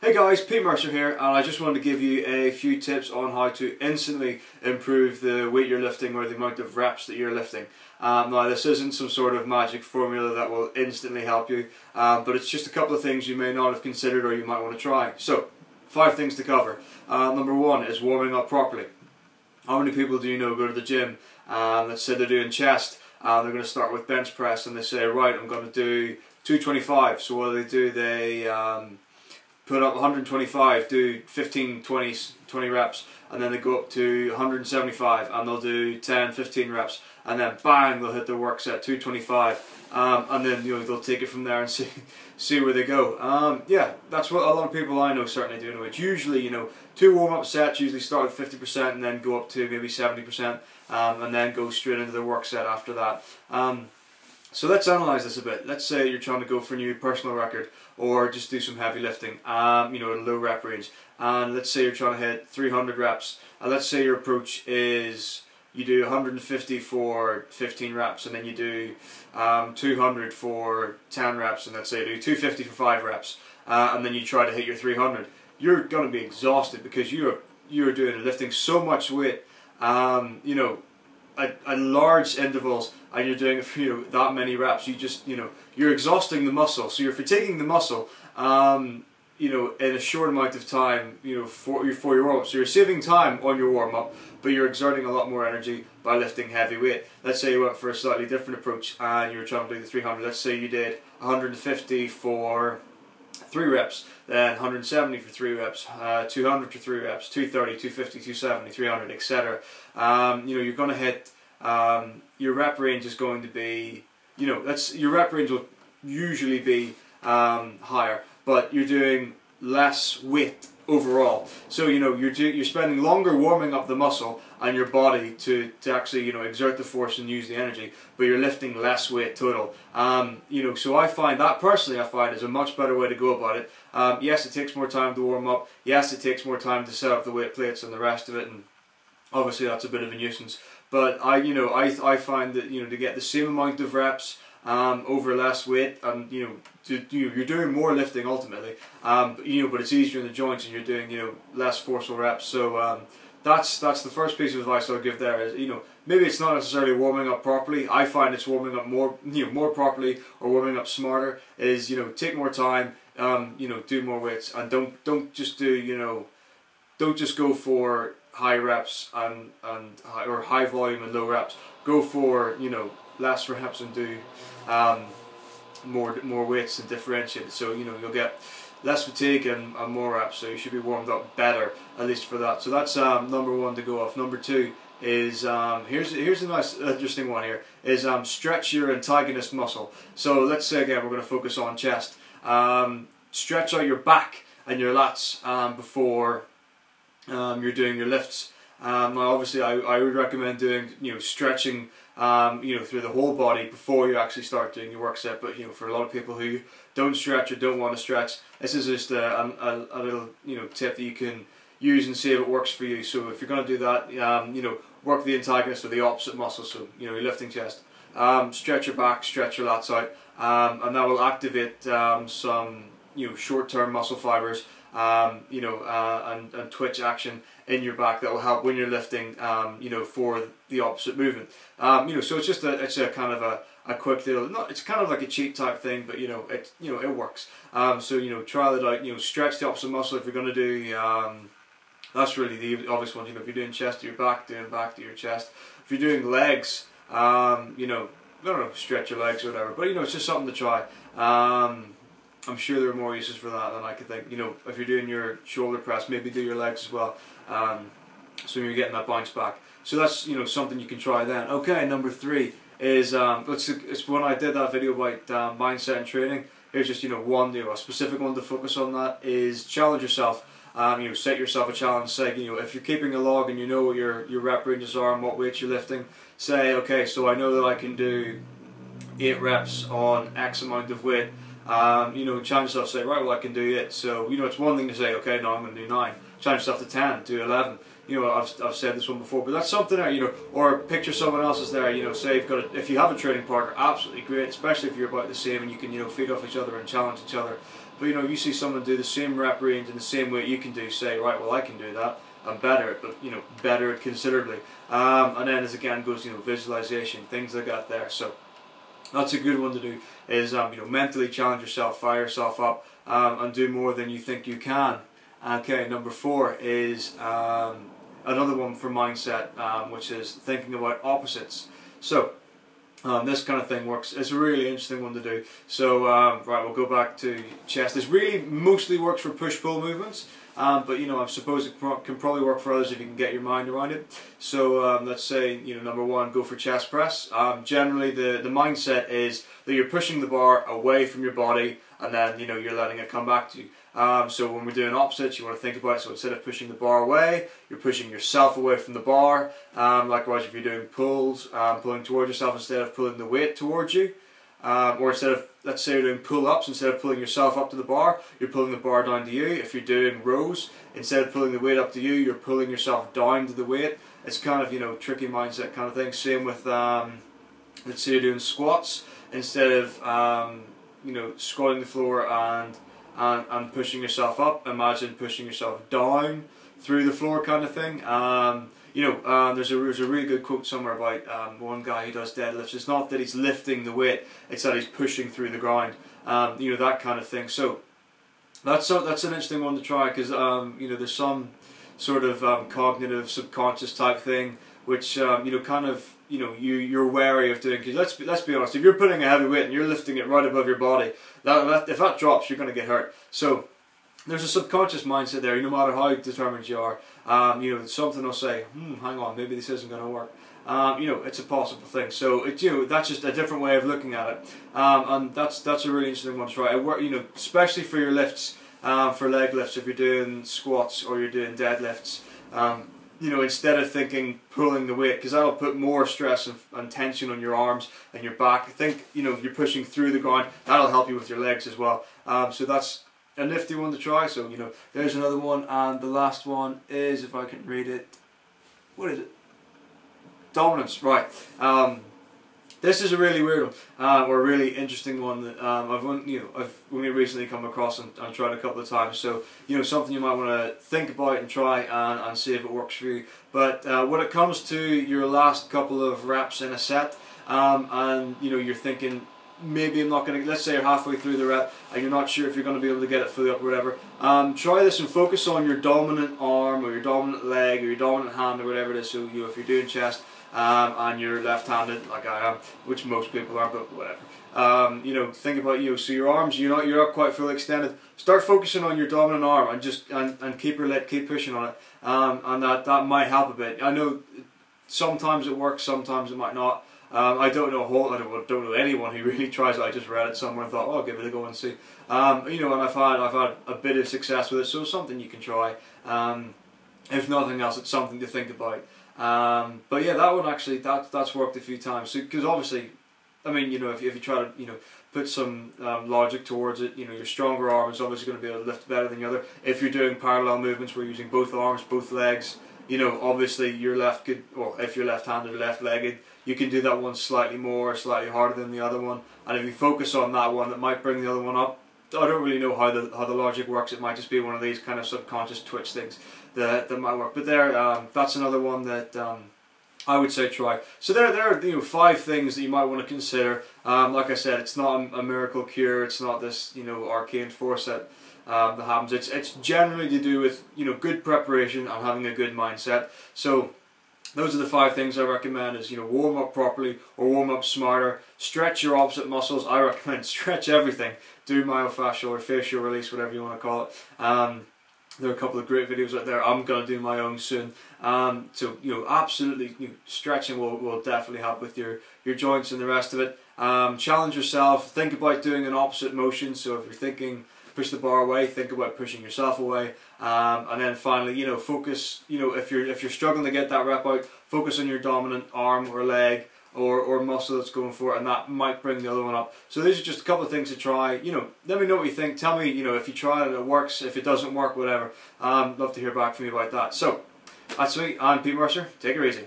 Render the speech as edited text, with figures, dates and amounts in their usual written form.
Hey guys, Pete Mercer here, and I just wanted to give you a few tips on how to instantly improve the weight you're lifting or the amount of reps that you're lifting. Now this isn't some sort of magic formula that will instantly help you, but it's just a couple of things you may not have considered or you might want to try. So, 5 things to cover. Number 1 is warming up properly. How many people do you know go to the gym, let's say they're doing chest, they're going to start with bench press and they say, right, I'm going to do 225. So what do? They put up 125, do 15, 20 reps, and then they go up to 175 and they'll do 10, 15 reps, and then bang, they'll hit their work set 225, and then they'll take it from there and see where they go. Yeah, that's what a lot of people I know certainly do. It's usually 2 warm-up sets, usually start with 50% and then go up to maybe 70%, and then go straight into the work set after that. So let's analyse this a bit. Let's say you're trying to go for a new personal record or just do some heavy lifting, at a low rep range. And let's say you're trying to hit 300 reps. And let's say your approach is you do 150 for 15 reps and then you do 200 for 10 reps, and let's say you do 250 for 5 reps, and then you try to hit your 300. You're going to be exhausted because you're lifting so much weight, at large intervals, and you're doing it for that many reps. You're exhausting the muscle. So you're fatiguing the muscle, in a short amount of time, for your warm up. So you're saving time on your warm up, but you're exerting a lot more energy by lifting heavy weight. Let's say you went for a slightly different approach and you were trying to do the 300. Let's say you did 150 for 3 reps, then 170 for 3 reps, 200 for 3 reps, 230, 250, 270, 300, etc. You're going to hit, your rep range is going to be, your rep range will usually be higher, but you're doing less weight overall. So you're spending longer warming up the muscle and your body to actually exert the force and use the energy, but you're lifting less weight total. So I find that personally is a much better way to go about it. Yes, it takes more time to warm up. Yes, it takes more time to set up the weight plates and the rest of it, and obviously that's a bit of a nuisance. But I find that to get the same amount of reps over less weight, and you're doing more lifting ultimately, but it's easier in the joints and you're doing less forceful reps. So that's the first piece of advice I'll give there. Is maybe it's not necessarily warming up properly. I find it's warming up more properly or warming up smarter. Is take more time, do more weights, and don't just do don't just go for high reps or high volume and low reps. Go for less reps and do more weights and differentiate it. So you'll get less fatigue and more reps. So you should be warmed up better, at least for that. So that's number 1 to go off. Number 2 is here's a nice interesting one here, is stretch your antagonist muscle. So let's say again we're going to focus on chest. Stretch out your back and your lats before you're doing your lifts. Now obviously I would recommend doing stretching through the whole body before you actually start doing your work set. But for a lot of people who don't stretch or don't want to stretch, this is just a little tip that you can use and see if it works for you. So if you're going to do that, work the antagonist or the opposite muscle. So you're lifting chest, stretch your back, stretch your lats out, and that will activate some short-term muscle fibers, and twitch action in your back that will help when you're lifting, for the opposite movement. So it's a kind of a quick little, it's kind of like a cheat type thing, but it works. So try that out. Stretch the opposite muscle if you're going to do. That's really the obvious one. If you're doing chest to your back, doing back to your chest. If you're doing legs, I don't know, stretch your legs or whatever. But it's just something to try. I'm sure there are more uses for that than I could think. If you're doing your shoulder press, maybe do your legs as well. So you're getting that bounce back. So that's something you can try then. Okay, number 3 is it's when I did that video about mindset and training. Here's just one, a specific one to focus on. That is challenge yourself. Set yourself a challenge. Say if you're keeping a log and you know what your rep ranges are and what weights you're lifting. Say okay, so I know that I can do 8 reps on X amount of weight. Challenge yourself, say, right, well I can do it. So, it's one thing to say, okay, no, I'm going to do 9. Challenge yourself to 10, do 11. I've said this one before, but that's something there, or picture someone else is there, say if you have a training partner, absolutely great, especially if you're about the same and you can, feed off each other and challenge each other. But you know, you see someone do the same rep range in the same way you can do, say, right, well I can do that, I'm better, but you know, better considerably. And then as again goes, you know, visualization, things like that there. So that's a good one to do, is you know, mentally challenge yourself, fire yourself up, and do more than you think you can. Okay, number 4 is another one for mindset, which is thinking about opposites. So this kind of thing works. It's a really interesting one to do. So right, we'll go back to chest. This really mostly works for push-pull movements, but you know, I suppose it can probably work for others if you can get your mind around it. So let's say, you know, number 1, go for chest press. Generally, the mindset is that you're pushing the bar away from your body, and then you know, you're letting it come back to you. So when we're doing opposites, you want to think about it. So instead of pushing the bar away, you're pushing yourself away from the bar. Likewise, if you're doing pulls, pulling towards yourself instead of pulling the weight towards you. Or instead of, let's say you're doing pull-ups, instead of pulling yourself up to the bar, you're pulling the bar down to you. If you're doing rows, instead of pulling the weight up to you, you're pulling yourself down to the weight. It's kind of, you know, tricky mindset kind of thing. Same with, let's say you're doing squats, instead of, you know, squatting the floor and pushing yourself up, imagine pushing yourself down through the floor kind of thing. You know, there's a really good quote somewhere about one guy who does deadlifts. It's not that he's lifting the weight, it's that he's pushing through the ground. You know, that kind of thing. So that's an interesting one to try, because you know, there's some sort of cognitive subconscious type thing which you know, kind of, you know, you're wary of doing, because let's be honest, if you're putting a heavy weight and you're lifting it right above your body, if that drops, you're going to get hurt. So there's a subconscious mindset there, no matter how determined you are. You know, something will say, hang on, maybe this isn't going to work. You know, it's a possible thing. So it's, you know, that's just a different way of looking at it, and that's a really interesting one to try. You know, especially for your lifts, for leg lifts, if you're doing squats or you're doing deadlifts. You know, instead of thinking pulling the weight, because that'll put more stress and tension on your arms and your back. Think, you know, you're pushing through the ground. That'll help you with your legs as well. So that's a nifty one to try. So, you know, there's another one, and the last one is, if I can read it, what is it? Dominance, right. This is a really weird one, or a really interesting one that I've only recently come across and tried a couple of times. So, you know, something you might want to think about and try and see if it works for you. But when it comes to your last couple of reps in a set, and you know, you're thinking, maybe I'm not going to, let's say you're halfway through the rep and you're not sure if you're going to be able to get it fully up or whatever, try this and focus on your dominant arm or your dominant leg or your dominant hand or whatever it is. So, you know, if you're doing chest, and you're left-handed like I am, which most people are, but whatever. You know, think about you. So your arms, you're not quite fully extended. Start focusing on your dominant arm and just keep pushing on it, and that might help a bit. I know sometimes it works, sometimes it might not. I don't know anyone who really tries it. I just read it somewhere and thought, oh, I'll give it a go and see. You know, and I've had a bit of success with it, so something you can try. If nothing else, it's something to think about. But yeah, that one actually, that's worked a few times. So, because obviously, I mean, you know, if you try to, you know, put some logic towards it, you know, your stronger arm is obviously going to be able to lift better than the other. If you're doing parallel movements where you're using both arms, both legs, you know, obviously your left could, or if you're left-handed or left-legged, you can do that one slightly more, slightly harder than the other one. And if you focus on that one, that might bring the other one up. I don't really know how the logic works. It might just be one of these kind of subconscious twitch things that might work. But that's another one that I would say try. So there are, you know, 5 things that you might want to consider. Like I said, it's not a miracle cure. It's not this, you know, arcane force that happens. It's generally to do with, you know, good preparation and having a good mindset. So those are the 5 things I recommend, is, you know, warm up properly or warm up smarter, stretch your opposite muscles. I recommend stretch everything. Do myofascial or facial release, whatever you want to call it. There are a couple of great videos out there. I'm going to do my own soon. So, you know, absolutely, you know, stretching will definitely help with your joints and the rest of it. Challenge yourself. Think about doing an opposite motion. So if you're thinking push the bar away, think about pushing yourself away. And then finally, you know, focus, you know, if you're struggling to get that rep out, focus on your dominant arm or leg or muscle that's going for it, and that might bring the other one up. So these are just a couple of things to try. You know, let me know what you think. Tell me, you know, if you try it and it works, if it doesn't work, whatever. Love to hear back from you about that. So that's me. I'm Pete Mercer. Take it easy.